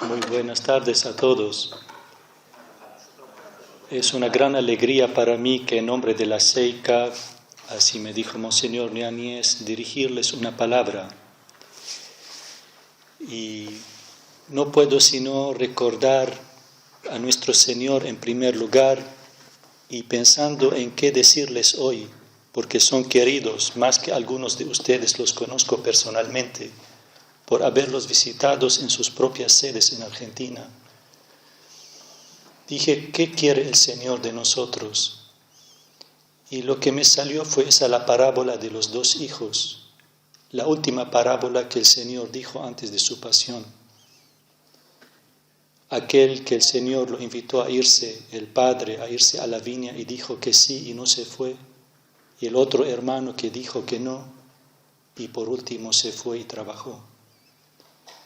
Muy buenas tardes a todos. Es una gran alegría para mí que en nombre de la SEICA, así me dijo Monseñor Ñañez, dirigirles una palabra. Y no puedo sino recordar a nuestro Señor en primer lugar y pensando en qué decirles hoy, porque son queridos, más que algunos de ustedes los conozco personalmente, por haberlos visitados en sus propias sedes en Argentina. Dije, ¿qué quiere el Señor de nosotros? Y lo que me salió fue la parábola de los dos hijos, la última parábola que el Señor dijo antes de su pasión. Aquel que el Señor lo invitó a irse, el padre, a irse a la viña y dijo que sí y no se fue, y el otro hermano que dijo que no, y por último se fue y trabajó.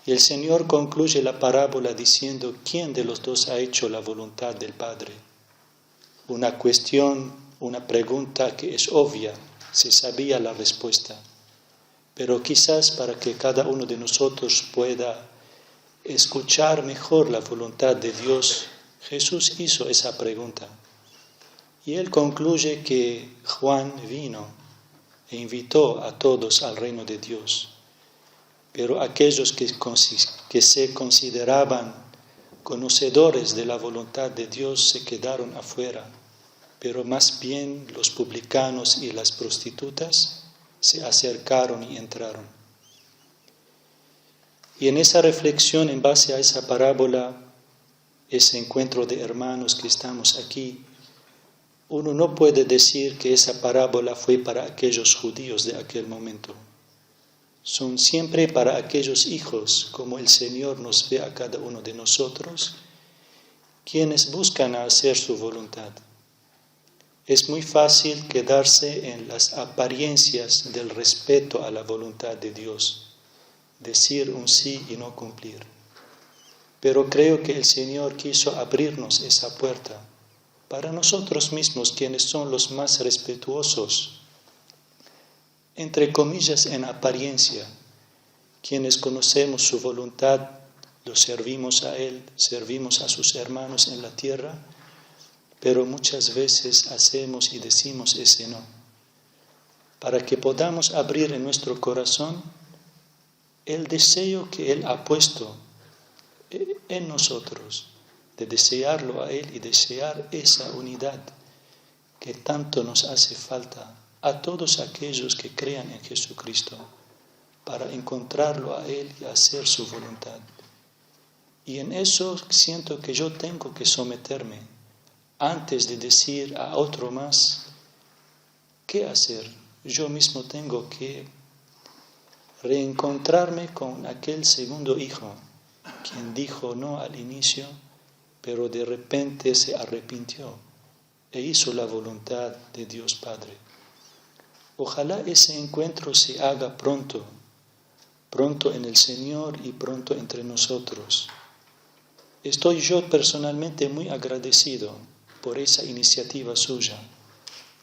Y el Señor concluye la parábola diciendo, ¿quién de los dos ha hecho la voluntad del Padre? Una cuestión, una pregunta que es obvia, se sabía la respuesta. Pero quizás para que cada uno de nosotros pueda escuchar mejor la voluntad de Dios, Jesús hizo esa pregunta. Y Él concluye que Juan vino e invitó a todos al reino de Dios. Pero aquellos que se consideraban conocedores de la voluntad de Dios se quedaron afuera, pero más bien los publicanos y las prostitutas se acercaron y entraron. Y en esa reflexión, en base a esa parábola, ese encuentro de hermanos que estamos aquí, uno no puede decir que esa parábola fue para aquellos judíos de aquel momento. Son siempre para aquellos hijos, como el Señor nos ve a cada uno de nosotros, quienes buscan hacer su voluntad. Es muy fácil quedarse en las apariencias del respeto a la voluntad de Dios, decir un sí y no cumplir. Pero creo que el Señor quiso abrirnos esa puerta para nosotros mismos, quienes son los más respetuosos, entre comillas, en apariencia, quienes conocemos su voluntad, lo servimos a Él, servimos a sus hermanos en la tierra, pero muchas veces hacemos y decimos ese no. Para que podamos abrir en nuestro corazón el deseo que Él ha puesto en nosotros, de desearlo a Él y desear esa unidad que tanto nos hace falta a todos aquellos que crean en Jesucristo, para encontrarlo a Él y hacer su voluntad. Y en eso siento que yo tengo que someterme, antes de decir a otro más qué hacer. Yo mismo tengo que reencontrarme con aquel segundo hijo, quien dijo no al inicio, pero de repente se arrepintió e hizo la voluntad de Dios Padre. Ojalá ese encuentro se haga pronto en el Señor y pronto entre nosotros. Estoy yo personalmente muy agradecido por esa iniciativa suya,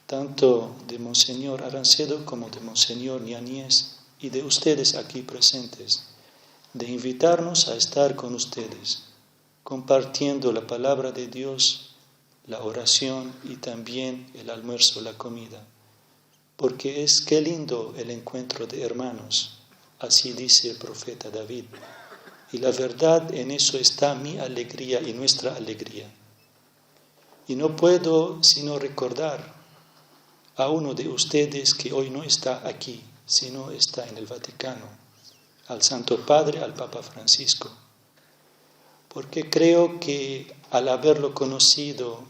tanto de Monseñor Arancedo como de Monseñor Ñañez y de ustedes aquí presentes, de invitarnos a estar con ustedes, compartiendo la palabra de Dios, la oración y también el almuerzo, la comida. Porque qué lindo el encuentro de hermanos, así dice el profeta David. Y la verdad, en eso está mi alegría y nuestra alegría. Y no puedo sino recordar a uno de ustedes que hoy no está aquí, sino está en el Vaticano, al Santo Padre, al Papa Francisco. Porque creo que al haberlo conocido,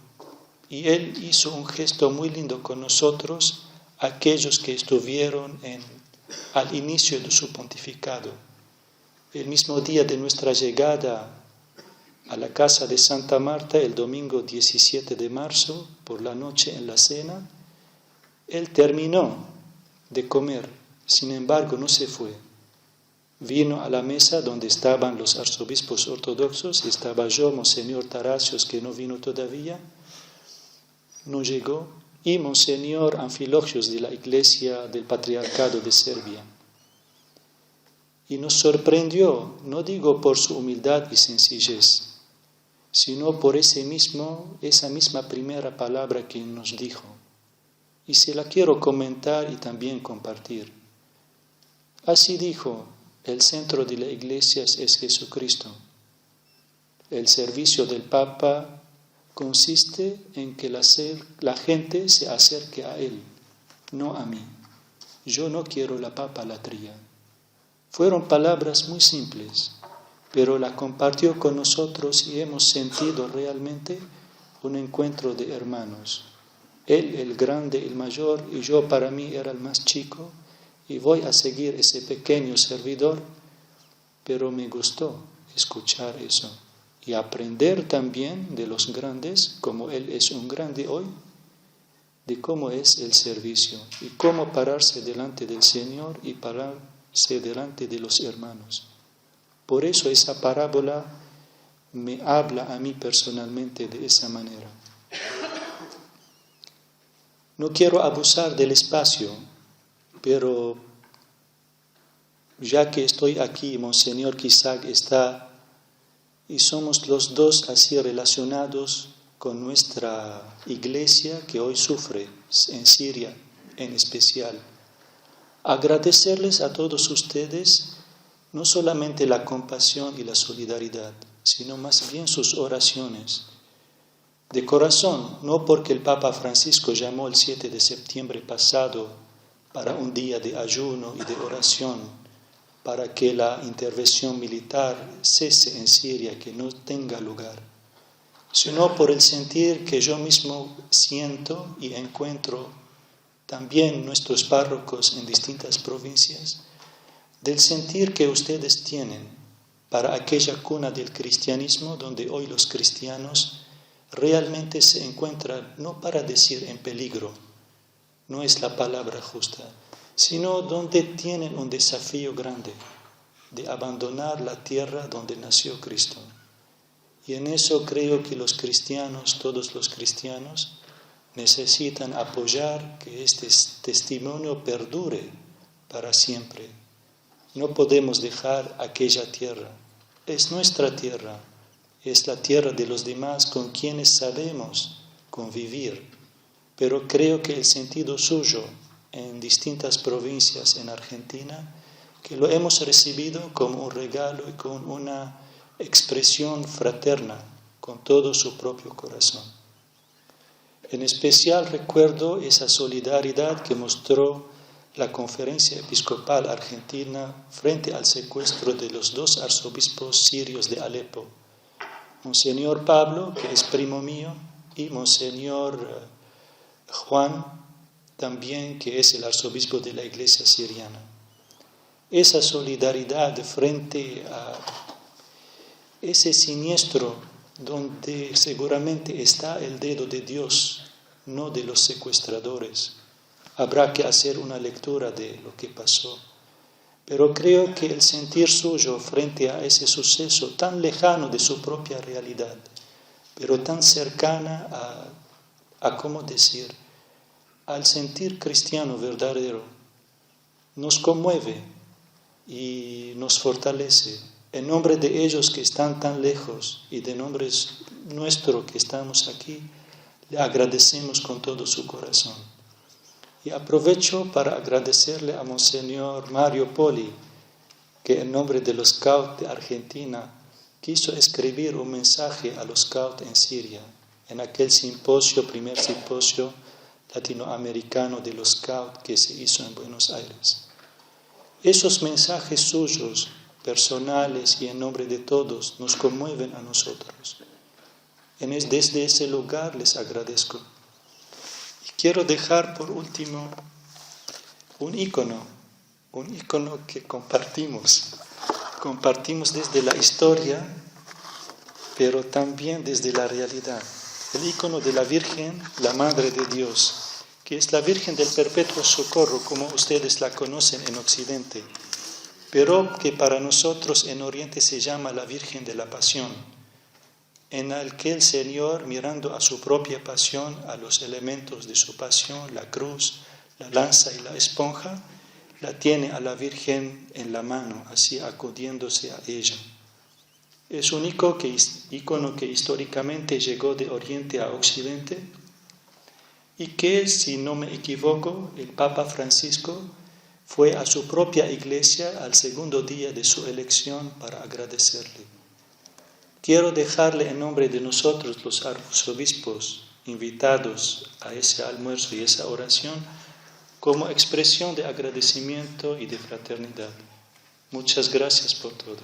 y él hizo un gesto muy lindo con nosotros, aquellos que estuvieron al inicio de su pontificado. El mismo día de nuestra llegada a la casa de Santa Marta, el domingo 17 de marzo, por la noche en la cena, él terminó de comer, sin embargo no se fue. Vino a la mesa donde estaban los arzobispos ortodoxos, y estaba yo, Monseñor Taracios, que no vino todavía, no llegó, y Monseñor Anfilogios de la Iglesia del Patriarcado de Serbia. Y nos sorprendió, no digo por su humildad y sencillez, sino por esa misma primera palabra que nos dijo. Y se la quiero comentar y también compartir. Así dijo: el centro de la iglesia es Jesucristo. El servicio del Papa consiste en que la gente se acerque a Él, no a mí. Yo no quiero la papalatría. Fueron palabras muy simples, pero la compartió con nosotros y hemos sentido realmente un encuentro de hermanos. Él, el grande, el mayor, y yo para mí era el más chico, y voy a seguir ese pequeño servidor, pero me gustó escuchar eso y aprender también de los grandes, como Él es un grande hoy, de cómo es el servicio y cómo pararse delante del Señor y pararse delante de los hermanos. Por eso esa parábola me habla a mí personalmente de esa manera. No quiero abusar del espacio, pero ya que estoy aquí, Monseñor Quisac está, y somos los dos así relacionados con nuestra iglesia que hoy sufre en Siria en especial. Agradecerles a todos ustedes no solamente la compasión y la solidaridad, sino más bien sus oraciones. De corazón, no porque el Papa Francisco llamó el 7 de septiembre pasado para un día de ayuno y de oración, para que la intervención militar cese en Siria, que no tenga lugar, sino por el sentir que yo mismo siento y encuentro también nuestros párrocos en distintas provincias, del sentir que ustedes tienen para aquella cuna del cristianismo donde hoy los cristianos realmente se encuentran, no para decir en peligro, no es la palabra justa, sino donde tienen un desafío grande de abandonar la tierra donde nació Cristo. Y en eso creo que los cristianos, todos los cristianos, necesitan apoyar que este testimonio perdure para siempre. No podemos dejar aquella tierra. Es nuestra tierra, es la tierra de los demás con quienes sabemos convivir. Pero creo que el sentido suyo en distintas provincias en Argentina, que lo hemos recibido como un regalo y con una expresión fraterna, con todo su propio corazón. En especial recuerdo esa solidaridad que mostró la Conferencia Episcopal Argentina frente al secuestro de los dos arzobispos sirios de Alepo, Monseñor Pablo, que es primo mío, y Monseñor Juan, también, que es el arzobispo de la iglesia siriana. Esa solidaridad frente a ese siniestro donde seguramente está el dedo de Dios, no de los secuestradores. Habrá que hacer una lectura de lo que pasó. Pero creo que el sentir suyo frente a ese suceso tan lejano de su propia realidad, pero tan cercana a ¿cómo decir?, al sentir cristiano verdadero, nos conmueve y nos fortalece. En nombre de ellos que están tan lejos y de nombre nuestro que estamos aquí, le agradecemos con todo su corazón. Y aprovecho para agradecerle a Monseñor Mario Poli, que en nombre de los Scouts de Argentina quiso escribir un mensaje a los Scouts en Siria, en aquel primer simposio latinoamericano de los Scouts que se hizo en Buenos Aires. Esos mensajes suyos, personales y en nombre de todos, nos conmueven a nosotros. Desde ese lugar les agradezco. Y quiero dejar por último un ícono que compartimos desde la historia, pero también desde la realidad. El ícono de la Virgen, la Madre de Dios, que es la Virgen del Perpetuo Socorro, como ustedes la conocen en Occidente, pero que para nosotros en Oriente se llama la Virgen de la Pasión, en el que el Señor, mirando a su propia pasión, a los elementos de su pasión, la cruz, la lanza y la esponja, la tiene a la Virgen en la mano, así acudiéndose a ella. Es un icono que históricamente llegó de Oriente a Occidente y que, si no me equivoco, el Papa Francisco fue a su propia iglesia al segundo día de su elección para agradecerle. Quiero dejarle en nombre de nosotros, los arzobispos, invitados a ese almuerzo y esa oración, como expresión de agradecimiento y de fraternidad. Muchas gracias por todo.